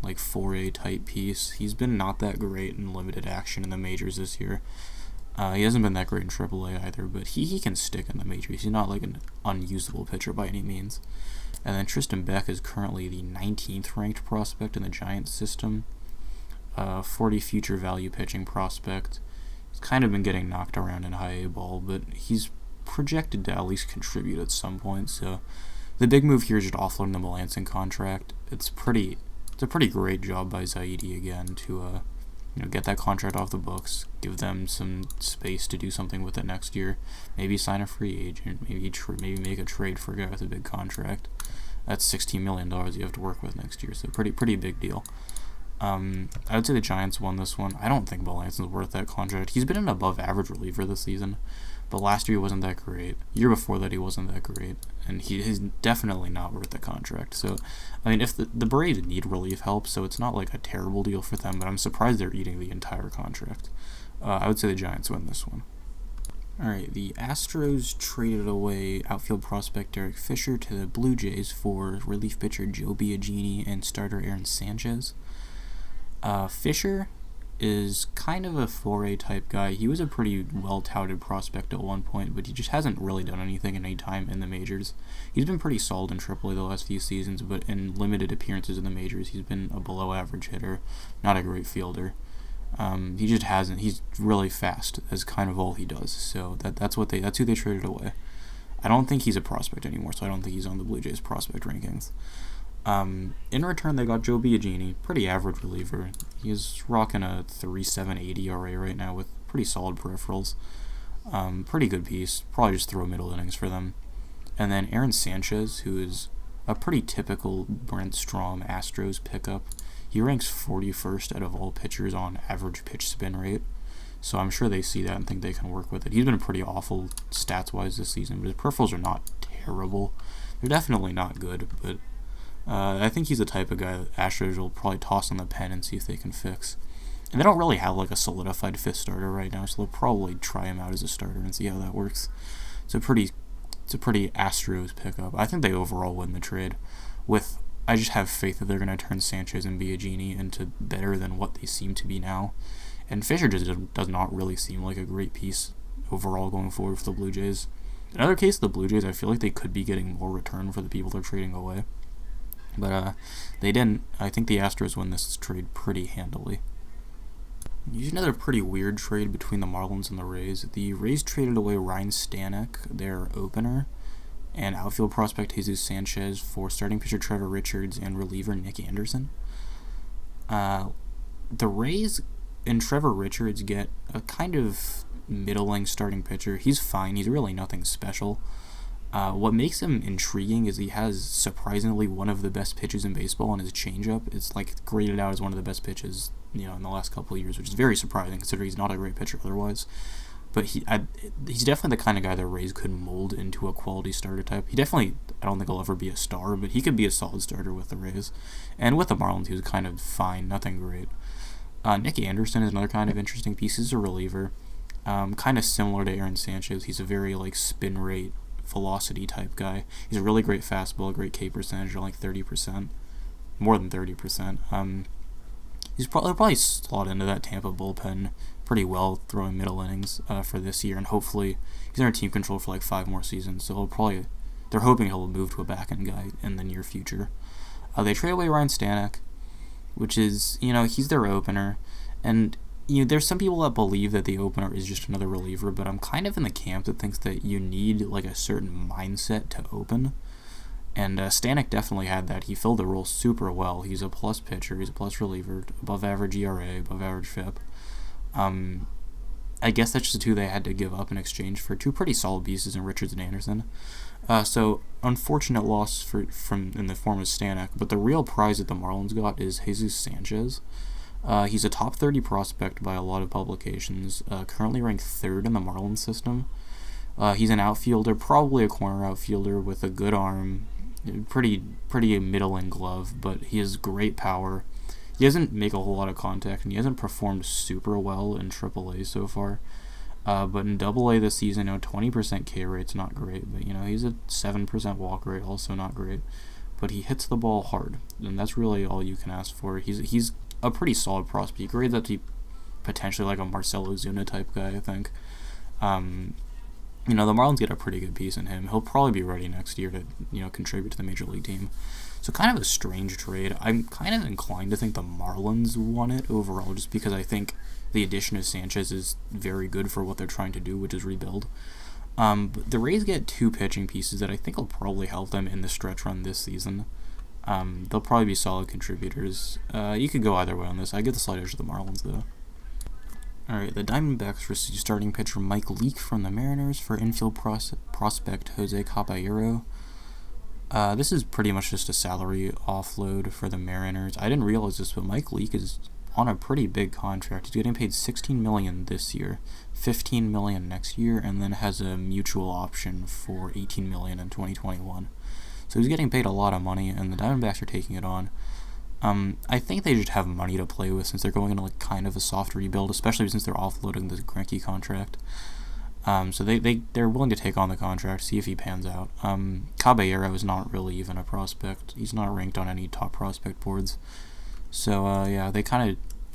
like 4A type piece. He's been not that great in limited action in the majors this year. He hasn't been that great in AAA either, but he can stick in the majors. He's not like an unusable pitcher by any means. And then Tristan Beck is currently the 19th ranked prospect in the Giants system. 40 future value pitching prospect. He's kind of been getting knocked around in high A ball, but he's projected to at least contribute at some point. So the big move here is just offloading the Melancon contract. It's a pretty great job by Zaidi again to get that contract off the books, give them some space to do something with it next year, maybe sign a free agent, maybe make a trade for a guy with a big contract. That's $16 million you have to work with next year, so pretty big deal. I would say the Giants won this one. I don't think Melancon's worth that contract. He's been an above average reliever this season, but last year he wasn't that great. Year before that he wasn't that great, and he's definitely not worth the contract. So, if the Braves need relief help, so it's not like a terrible deal for them, but I'm surprised they're eating the entire contract. I would say the Giants win this one. Alright, the Astros traded away outfield prospect Derek Fisher to the Blue Jays for relief pitcher Joe Biagini and starter Aaron Sanchez. Fisher is kind of a 4A type guy. He was a pretty well-touted prospect at one point, but he just hasn't really done anything in any time in the majors. He's been pretty solid in AAA the last few seasons, but in limited appearances in the majors, he's been a below-average hitter, not a great fielder. He just hasn't. He's really fast. That's kind of all he does. So that's who they traded away. I don't think he's a prospect anymore, so I don't think he's on the Blue Jays prospect rankings. In return, they got Joe Biagini, pretty average reliever. He's rocking a 3.78 ERA right now with pretty solid peripherals. Pretty good piece. Probably just throw middle innings for them. And then Aaron Sanchez, who is a pretty typical Brent Strom Astros pickup. He ranks 41st out of all pitchers on average pitch spin rate. So I'm sure they see that and think they can work with it. He's been pretty awful stats-wise this season, but his peripherals are not terrible. They're definitely not good, but I think he's the type of guy that Astros will probably toss on the pen and see if they can fix. And they don't really have like a solidified fifth starter right now, so they'll probably try him out as a starter and see how that works. It's a pretty Astros pickup. I think they overall win the trade. I just have faith that they're going to turn Sanchez and Biagini into better than what they seem to be now. And Fisher just does not really seem like a great piece overall going forward for the Blue Jays. In other case, the Blue Jays, I feel like they could be getting more return for the people they're trading away. But they didn't. I think the Astros win this trade pretty handily. Here's another pretty weird trade between the Marlins and the Rays. The Rays traded away Ryan Stanek, their opener, and outfield prospect Jesus Sanchez for starting pitcher Trevor Richards and reliever Nick Anderson. The Rays and Trevor Richards get a kind of middling starting pitcher. He's fine. He's really nothing special. What makes him intriguing is he has surprisingly one of the best pitches in baseball on his changeup. It's like graded out as one of the best pitches, in the last couple of years, which is very surprising considering he's not a great pitcher otherwise. But he's definitely the kind of guy that Rays could mold into a quality starter type. I don't think he'll ever be a star, but he could be a solid starter with the Rays. And with the Marlins, he was kind of fine, nothing great. Nick Anderson is another kind of interesting piece. He's a reliever, kind of similar to Aaron Sanchez. He's a very spin rate, velocity type guy. He's a really great fastball, great K percentage, like 30%, more than 30%. He's probably slot into that Tampa bullpen pretty well, throwing middle innings for this year, and hopefully he's under team control for 5 more seasons. So they're hoping he'll move to a back end guy in the near future. They trade away Ryan Stanek, which is he's their opener, and there's some people that believe that the opener is just another reliever, but I'm kind of in the camp that thinks that you need a certain mindset to open. And Stanek definitely had that. He filled the role super well. He's a plus pitcher. He's a plus reliever. Above average ERA, above average FIP. I guess that's just the two they had to give up in exchange for two pretty solid pieces in Richards and Anderson. So unfortunate loss from in the form of Stanek. But the real prize that the Marlins got is Jesus Sanchez. He's a top 30 prospect by a lot of publications. Currently ranked 3rd in the Marlins system. He's an outfielder, probably a corner outfielder with a good arm. Pretty middling glove, but he has great power. He doesn't make a whole lot of contact, and he hasn't performed super well in AAA so far. But in AA this season, 20% K rate's not great, but he's a 7% walk rate, also not great. But he hits the ball hard, and that's really all you can ask for. He's a pretty solid prospect. He grades up to potentially a Marcell Ozuna type guy, I think. The Marlins get a pretty good piece in him. He'll probably be ready next year to, contribute to the major league team. So kind of a strange trade. I'm kind of inclined to think the Marlins won it overall, just because I think the addition of Sanchez is very good for what they're trying to do, which is rebuild. But the Rays get 2 pitching pieces that I think will probably help them in the stretch run this season. They'll probably be solid contributors. You could go either way on this. I get the slight edge of the Marlins, though. Alright, the Diamondbacks receive starting pitcher Mike Leake from the Mariners for infield prospect Jose Caballero. This is pretty much just a salary offload for the Mariners. I didn't realize this, but Mike Leake is on a pretty big contract. He's getting paid $16 million this year, $15 million next year, and then has a mutual option for $18 million in 2021. So he's getting paid a lot of money, and the Diamondbacks are taking it on. I think they just have money to play with since they're going into kind of a soft rebuild, especially since they're offloading the Greinke contract. So they're willing to take on the contract, see if he pans out. Caballero is not really even a prospect. He's not ranked on any top prospect boards. So the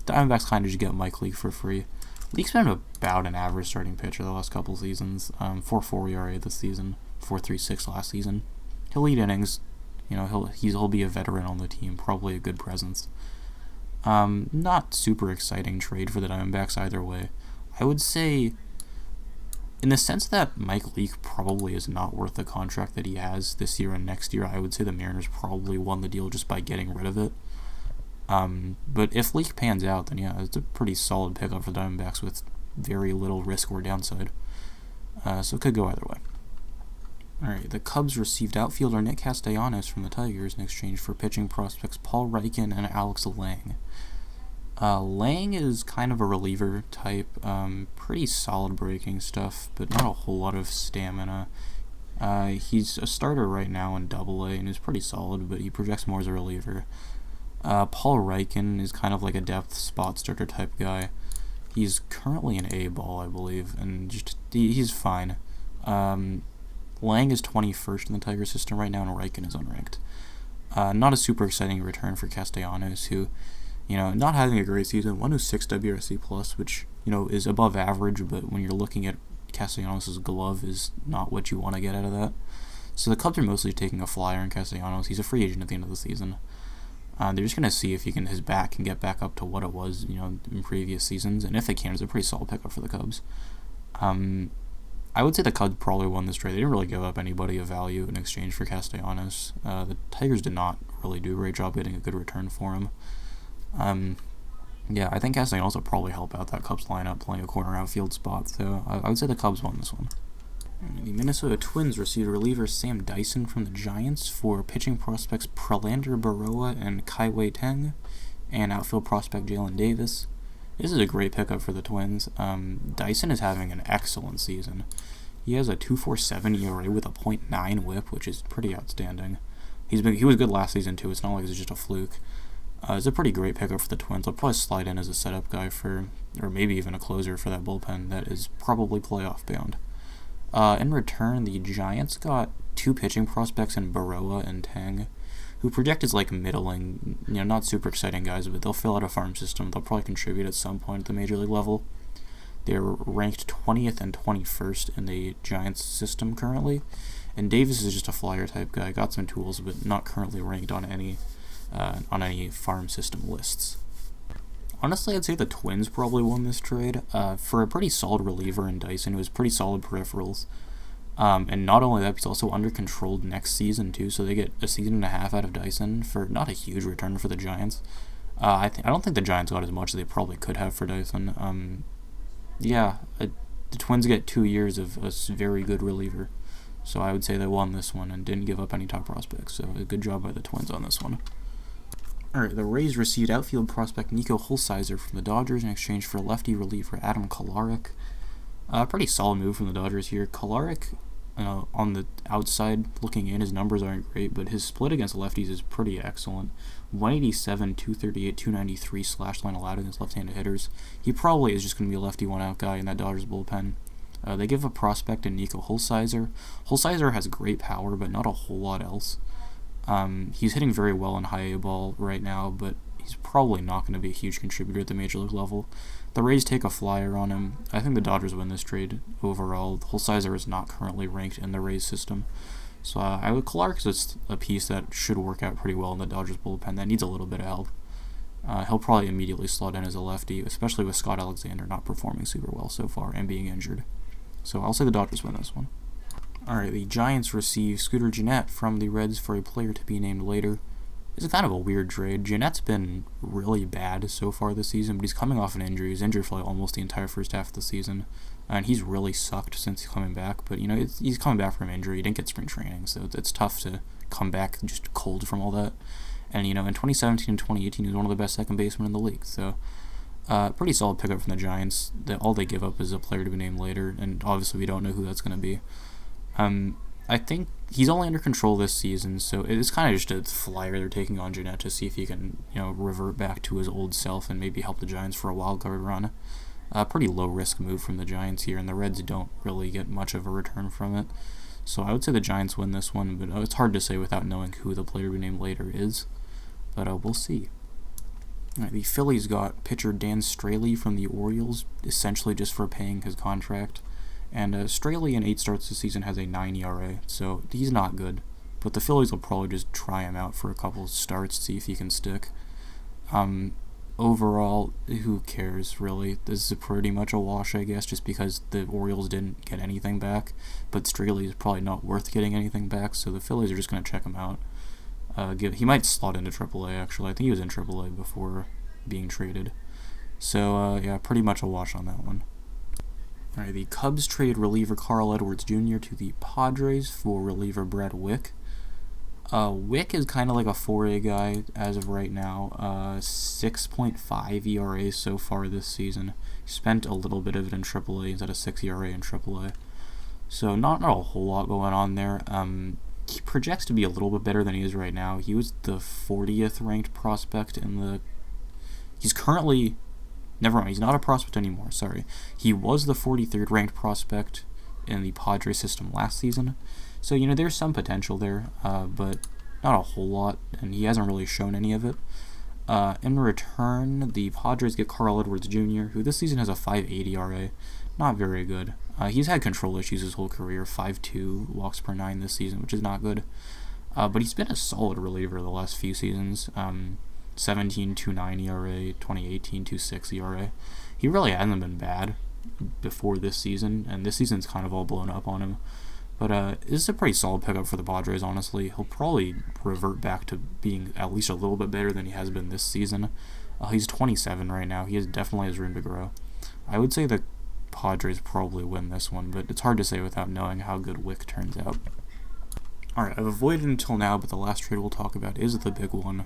Diamondbacks kind of just get Mike Leake for free. Leake's been about an average starting pitcher the last couple seasons. 4.4 ERA this season, 4.36 last season. He'll lead innings. He'll be a veteran on the team, probably a good presence. Not super exciting trade for the Diamondbacks either way. I would say in the sense that Mike Leake probably is not worth the contract that he has this year and next year, I would say the Mariners probably won the deal just by getting rid of it. But if Leake pans out, then yeah, it's a pretty solid pickup for the Diamondbacks with very little risk or downside. So it could go either way. Alright, the Cubs received outfielder Nick Castellanos from the Tigers in exchange for pitching prospects Paul Reichen and Alex Lang. Lang is kind of a reliever type, pretty solid breaking stuff, but not a whole lot of stamina. He's a starter right now in Double A and is pretty solid, but he projects more as a reliever. Paul Reichen is kind of like a depth spot starter type guy. He's currently an A ball, I believe, and he's fine. Lang is 21st in the Tiger system right now, and Reichen is unranked. Not a super exciting return for Castellanos, who, not having a great season. 106 WRC plus, which is above average, but when you're looking at Castellanos' glove, is not what you want to get out of that. So the Cubs are mostly taking a flyer on Castellanos. He's a free agent at the end of the season. They're just going to see if his back can get back up to what it was, in previous seasons, and if they can, it's a pretty solid pickup for the Cubs. I would say the Cubs probably won this trade. They didn't really give up anybody of value in exchange for Castellanos. The Tigers did not really do a great job getting a good return for him. I think Castellanos will probably help out that Cubs lineup playing a corner outfield spot, so I would say the Cubs won this one. The Minnesota Twins received reliever Sam Dyson from the Giants for pitching prospects Prelander Baroa and Kai-Wei Teng, and outfield prospect Jalen Davis. This is a great pickup for the Twins. Dyson is having an excellent season. He has a 2.47 ERA with a .9 WHIP, which is pretty outstanding. He was good last season too. It's not like it's just a fluke. It's a pretty great pickup for the Twins. I'll probably slide in as a setup guy or maybe even a closer for that bullpen that is probably playoff bound. In return, the Giants got two pitching prospects in Baroa and Tang, who project as like middling, not super exciting guys, but they'll fill out a farm system. They'll probably contribute at some point at the major league level. They're ranked 20th and 21st in the Giants system currently, and Davis is just a flyer type guy. Got some tools, but not currently ranked on any farm system lists. Honestly, I'd say the Twins probably won this trade for a pretty solid reliever in Dyson, who has pretty solid peripherals. And not only that, he's also under controlled next season too, so they get a season and a half out of Dyson for not a huge return for the Giants. I don't think the Giants got as much as they probably could have for Dyson. The Twins get 2 years of a very good reliever, so I would say they won this one and didn't give up any top prospects. So a good job by the Twins on this one. Alright, the Rays received outfield prospect Nico Holsizer from the Dodgers in exchange for lefty reliever Adam Kolarek. Pretty solid move from the Dodgers here. Kolarek, on the outside looking in, his numbers aren't great, but his split against lefties is pretty excellent. 187, 238, 293 slash line allowed against left-handed hitters. He probably is just going to be a lefty one-out guy in that Dodgers bullpen. They give a prospect in Nico Holsizer. Holsizer has great power, but not a whole lot else. He's hitting very well in high A ball right now, but he's probably not going to be a huge contributor at the major league level. The Rays take a flyer on him. I think the Dodgers win this trade overall. Holsizer is not currently ranked in the Rays system. So Clark is a piece that should work out pretty well in the Dodgers bullpen that needs a little bit of help. He'll probably immediately slot in as a lefty, especially with Scott Alexander not performing super well so far and being injured. So I'll say the Dodgers win this one. Alright, the Giants receive Scooter Gennett from the Reds for a player to be named later. It's kind of a weird trade. Gennett's been really bad so far this season, but he's coming off an injury. He's injured for like almost the entire first half of the season, and he's really sucked since coming back. But he's coming back from injury. He didn't get spring training, so it's tough to come back just cold from all that. And in 2017 and 2018, he was one of the best second basemen in the league. So pretty solid pickup from the Giants. All they give up is a player to be named later, and obviously we don't know who that's going to be. I think he's only under control this season, so it's kind of just a flyer they're taking on Gennett to see if he can, revert back to his old self and maybe help the Giants for a wild card run. Pretty low risk move from the Giants here, and the Reds don't really get much of a return from it. So I would say the Giants win this one, but it's hard to say without knowing who the player to be named later is. But we'll see. Right, the Phillies got pitcher Dan Straley from the Orioles, essentially just for paying his contract. And Straley in 8 starts this season has a 9 ERA, so he's not good. But the Phillies will probably just try him out for a couple of starts, see if he can stick. overall, who cares, really? This is pretty much a wash, I guess, just because the Orioles didn't get anything back. But Straley is probably not worth getting anything back, so the Phillies are just going to check him out. He might slot into AAA, actually. I think he was in AAA before being traded. So, yeah, pretty much a wash on that one. Alright, the Cubs traded reliever Carl Edwards Jr. to the Padres for reliever Brad Wick. Wick is kind of like a 4A guy as of right now. 6.5 ERA so far this season. He spent a little bit of it in AAA. He's at a 6 ERA in AAA. So not a whole lot going on there. He projects to be a little bit better than he is right now. He was the 40th ranked prospect in the... He's currently... Never mind, he's not a prospect anymore, sorry. He was the 43rd ranked prospect in the Padres system last season. So, there's some potential there, but not a whole lot, and he hasn't really shown any of it. In return, the Padres get Carl Edwards Jr., who this season has a 5.8 ERA. Not very good. He's had control issues his whole career, 5.2 walks per 9 this season, which is not good. But he's been a solid reliever the last few seasons. 17.29 ERA, 2018 2.6 ERA. He really hasn't been bad before this season, and this season's kind of all blown up on him. But this is a pretty solid pickup for the Padres, honestly. He'll probably revert back to being at least a little bit better than he has been this season. He's 27 right now. He definitely has room to grow. I would say the Padres probably win this one, but it's hard to say without knowing how good Wick turns out. Alright, I've avoided until now, but the last trade we'll talk about is the big one.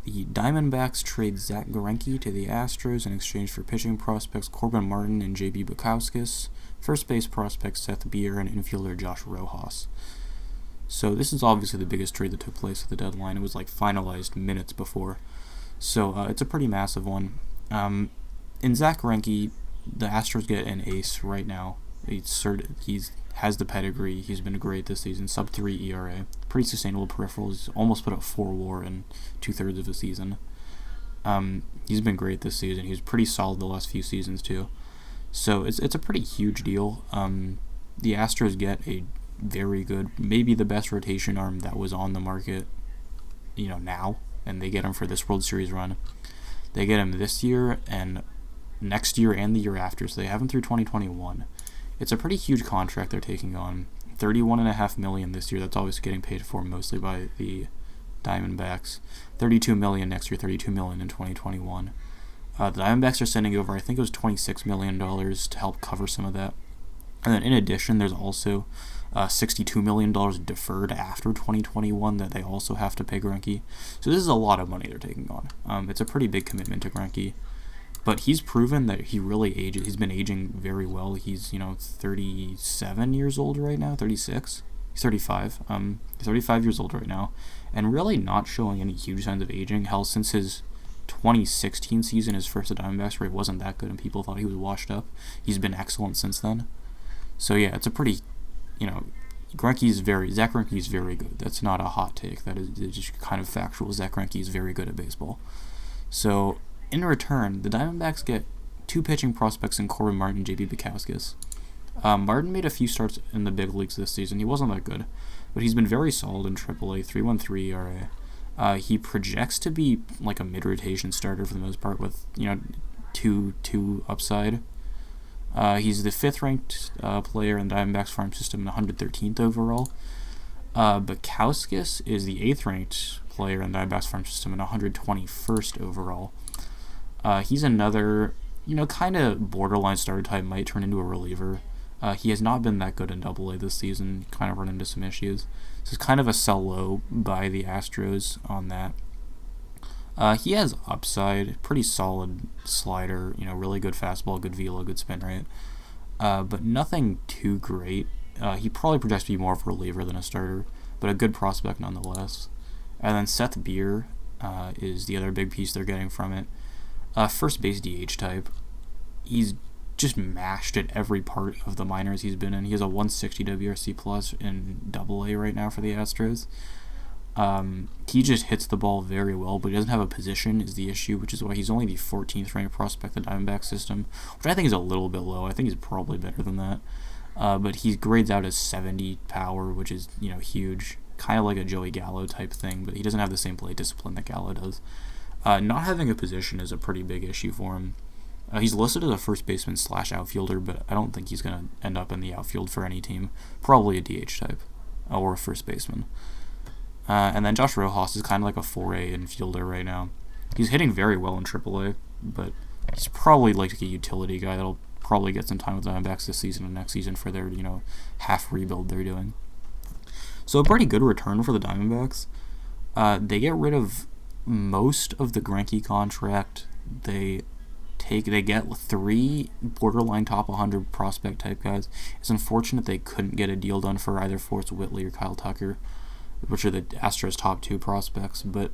The Diamondbacks trade Zach Greinke to the Astros in exchange for pitching prospects Corbin Martin and J.B. Bukowskis, first base prospect Seth Beer, and infielder Josh Rojas. So this is obviously the biggest trade that took place at the deadline. It was finalized minutes before. So it's a pretty massive one. In Zach Greinke, the Astros get an ace right now. He's has the pedigree. He's been great this season. Sub 3 ERA. Pretty sustainable peripherals. Almost put up 4 WAR in 2/3 of the season. He's been great this season. He was pretty solid the last few seasons too. So it's a pretty huge deal. The Astros get a very good, maybe the best rotation arm that was on the market, now, and they get him for this World Series run. They get him this year and next year and the year after, so they have him through 2021. It's a pretty huge contract they're taking on. $31.5 million this year. That's always getting paid for mostly by the Diamondbacks. $32 million next year. $32 million in 2021. The Diamondbacks are sending over, I think it was $26 million to help cover some of that. And then in addition, there's also $62 million deferred after 2021 that they also have to pay Greinke. So this is a lot of money they're taking on. It's a pretty big commitment to Greinke. But he's proven that he really ages. He's been aging very well. He's, 37 years old right now, 36. He's 35. He's 35 years old right now, and really not showing any huge signs of aging. Hell, since his 2016 season, his first at Diamondbacks, where he wasn't that good and people thought he was washed up, he's been excellent since then. So yeah, it's a pretty, Zach Greinke is very good. That's not a hot take. That is just kind of factual. Zach Greinke is very good at baseball. So in return, the Diamondbacks get 2 pitching prospects in Corbin Martin and J.B. Bukowskis. Martin made a few starts in the big leagues this season. He wasn't that good, but he's been very solid in AAA, 3.13 ERA. He projects to be like a mid-rotation starter for the most part with, 2 upside. He's the 5th-ranked player in the Diamondbacks farm system and 113th overall. Bukowskis is the 8th-ranked player in the Diamondbacks farm system and 121st overall. He's another, kind of borderline starter type, might turn into a reliever. He has not been that good in AA this season, kind of run into some issues. So it's kind of a sell low by the Astros on that. He has upside, pretty solid slider, really good fastball, good velo, good spin rate. But nothing too great. He probably projects to be more of a reliever than a starter, but a good prospect nonetheless. And then Seth Beer is the other big piece they're getting from it. First base DH type. He's just mashed at every part of the minors he's been in. He has a 160 WRC plus in AA right now for the Astros. He just hits the ball very well, but he doesn't have a position is the issue, which is why he's only the 14th ranked prospect in the Diamondback system, which I think is a little bit low. I think he's probably better than that. But he grades out as 70 power, which is, huge. Kind of like a Joey Gallo type thing, but he doesn't have the same play discipline that Gallo does. Not having a position is a pretty big issue for him. He's listed as a first baseman / outfielder, but I don't think he's going to end up in the outfield for any team. Probably a DH type or a first baseman. And then Josh Rojas is kind of like a 4A infielder right now. He's hitting very well in AAA, but he's probably like a utility guy that'll probably get some time with the Diamondbacks this season and next season for their, half rebuild they're doing. So a pretty good return for the Diamondbacks. They get rid of most of the Greinke contract. They get 3 borderline top 100 prospect type guys. It's unfortunate they couldn't get a deal done for either Forrest Whitley or Kyle Tucker, which are the Astros' top 2 prospects, but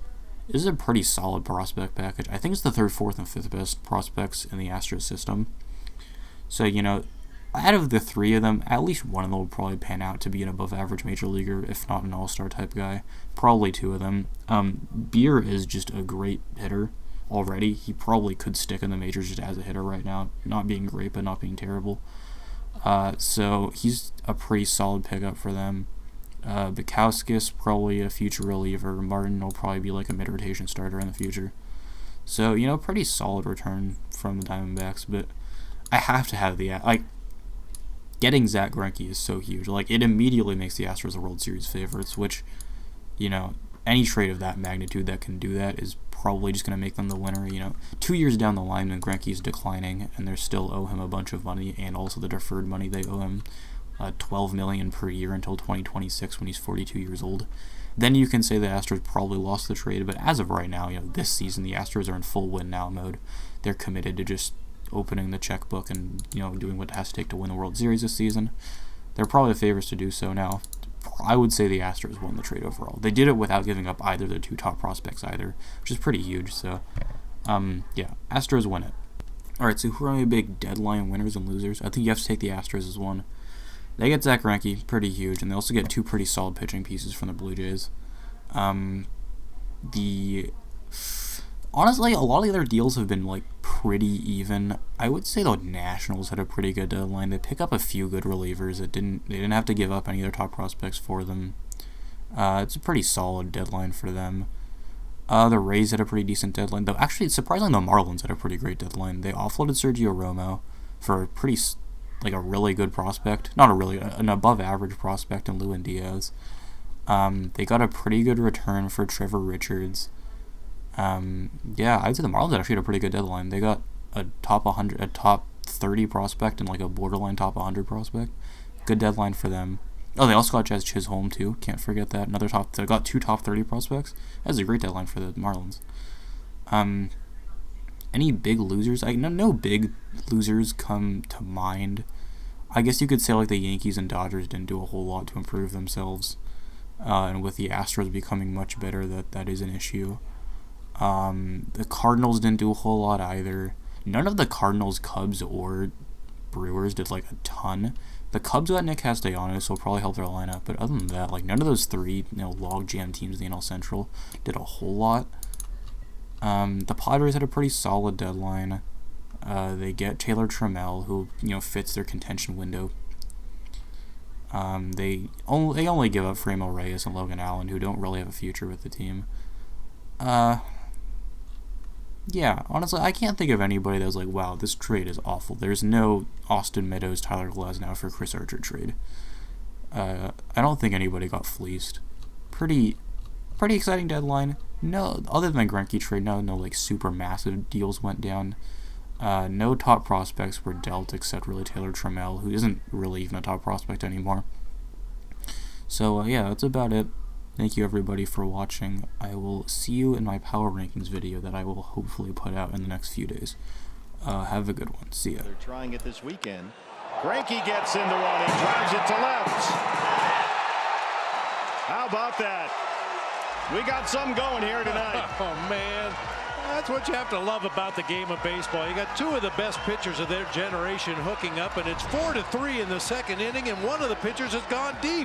this is a pretty solid prospect package. I think it's the 3rd, 4th, and 5th best prospects in the Astros system. So, out of the 3 of them, at least one of them will probably pan out to be an above-average major leaguer, if not an all-star type guy. Probably 2 of them. Beer is just a great hitter already. He probably could stick in the majors just as a hitter right now, not being great, but not being terrible. So he's a pretty solid pickup for them. Bukowskis, probably a future reliever. Martin will probably be like a mid-rotation starter in the future. So, pretty solid return from the Diamondbacks, but I have to have getting Zach Greinke is so huge. It immediately makes the Astros the World Series favorites, which, any trade of that magnitude that can do that is probably just going to make them the winner. 2 years down the line when Greinke is declining and they still owe him a bunch of money, and also the deferred money they owe him, $12 million per year until 2026 when he's 42 years old. Then you can say the Astros probably lost the trade, but as of right now, this season the Astros are in full win now mode. They're committed to just opening the checkbook and doing what it has to take to win the World Series this season. They're probably the favorites to do so now. I would say the Astros won the trade overall. They did it without giving up either of their 2 top prospects either, which is pretty huge. So, Astros win it. All right, so who are my big deadline winners and losers? I think you have to take the Astros as one. They get Zach Greinke, pretty huge, and they also get 2 pretty solid pitching pieces from the Blue Jays. Honestly, a lot of the other deals have been pretty even. I would say the Nationals had a pretty good deadline. They pick up a few good relievers. They didn't have to give up any of their top prospects for them. It's a pretty solid deadline for them. The Rays had a pretty decent deadline, though. Actually, surprisingly, the Marlins had a pretty great deadline. They offloaded Sergio Romo for a really good prospect. An above-average prospect in Lewin Diaz. They got a pretty good return for Trevor Richards. I'd say the Marlins actually had a pretty good deadline. They got a top 30 prospect and a borderline top 100 prospect. Good deadline for them. Oh, they also got Jazz Chisholm too. Can't forget that. They got 2 top 30 prospects. That's a great deadline for the Marlins. Any big losers? No big losers come to mind. I guess you could say the Yankees and Dodgers didn't do a whole lot to improve themselves. And with the Astros becoming much better, that is an issue. The Cardinals didn't do a whole lot either. None of the Cardinals, Cubs, or Brewers did a ton. The Cubs got Nick Castellanos, so it'll probably help their lineup. But other than that, none of those 3 log jam teams in the NL Central did a whole lot. The Padres had a pretty solid deadline. They get Taylor Trammell, who fits their contention window. They only give up Franmil Reyes and Logan Allen, who don't really have a future with the team. Honestly, I can't think of anybody that was wow, this trade is awful. There's no Austin Meadows, Tyler Glasnow for Chris Archer trade. I don't think anybody got fleeced. Pretty exciting deadline. No, other than the Greinke trade, no super massive deals went down. No top prospects were dealt except really Taylor Trammell, who isn't really even a top prospect anymore. So, that's about it. Thank you everybody for watching. I will see you in my power rankings video that I will hopefully put out in the next few days. Have a good one. See ya. They're trying it this weekend. Greinke gets into one and drives it to left. How about that? We got some going here tonight. Oh man, that's what you have to love about the game of baseball. You got 2 of the best pitchers of their generation hooking up, and it's 4-3 in the 2nd inning, and one of the pitchers has gone deep.